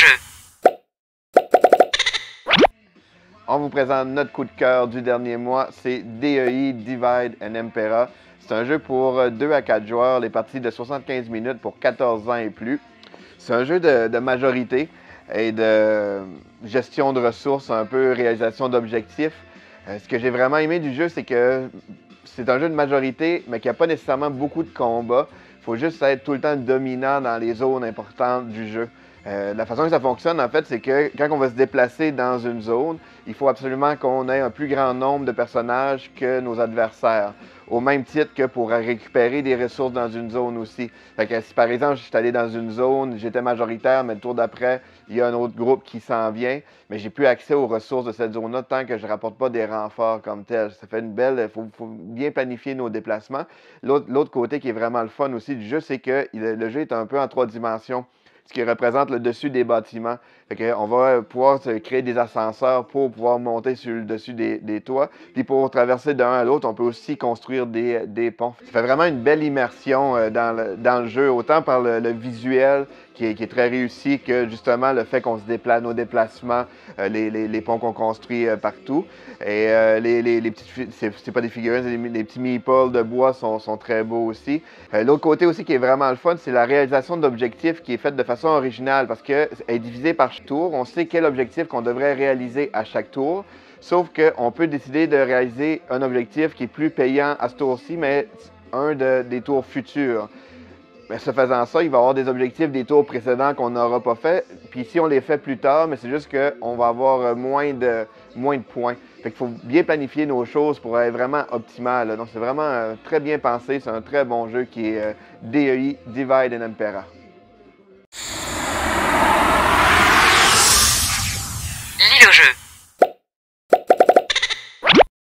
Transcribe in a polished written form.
jeu. On vous présente notre coup de cœur du dernier mois, c'est DEI Divide and Impera. C'est un jeu pour 2 à 4 joueurs, les parties de 75 minutes pour 14 ans et plus. C'est un jeu de majorité et de gestion de ressources, un peu réalisation d'objectifs. Ce que j'ai vraiment aimé du jeu, c'est que c'est un jeu de majorité, mais qu'il n'y a pas nécessairement beaucoup de combats. Il faut juste être tout le temps dominant dans les zones importantes du jeu. La façon que ça fonctionne, en fait, c'est que quand on va se déplacer dans une zone, il faut absolument qu'on ait un plus grand nombre de personnages que nos adversaires. Au même titre que pour récupérer des ressources dans une zone aussi. Fait que si par exemple, je suis allé dans une zone, j'étais majoritaire, mais le tour d'après, il y a un autre groupe qui s'en vient, mais j'ai plus accès aux ressources de cette zone-là tant que je ne rapporte pas des renforts comme tel. Ça fait une belle... Il faut bien planifier nos déplacements. L'autre côté qui est vraiment le fun aussi du jeu, c'est que le jeu est un peu en 3 dimensions, ce qui représente le dessus des bâtiments. Fait que on va pouvoir créer des ascenseurs pour pouvoir monter sur le dessus des toits. Puis pour traverser d'un à l'autre, on peut aussi construire des ponts. Ça fait vraiment une belle immersion dans le jeu, autant par le visuel qui est très réussi que justement le fait qu'on se déplace, nos déplacements, les ponts qu'on construit partout. Et les petites, c'est pas des figurines, les petits meeples de bois sont très beaux aussi. L'autre côté aussi qui est vraiment le fun, c'est la réalisation d'objectifs qui est faite de façon originale parce qu'elle est divisée par tour. On sait quel objectif qu'on devrait réaliser à chaque tour, sauf qu'on peut décider de réaliser un objectif qui est plus payant à ce tour-ci, mais un des tours futurs. Mais ce faisant ça, il va y avoir des objectifs des tours précédents qu'on n'aura pas fait. Puis ici, on les fait plus tard, mais c'est juste qu'on va avoir moins de points. Fait qu'il faut bien planifier nos choses pour être vraiment optimal, là. Donc c'est vraiment très bien pensé. C'est un très bon jeu qui est DEI Divide and Impera. Lis le jeu.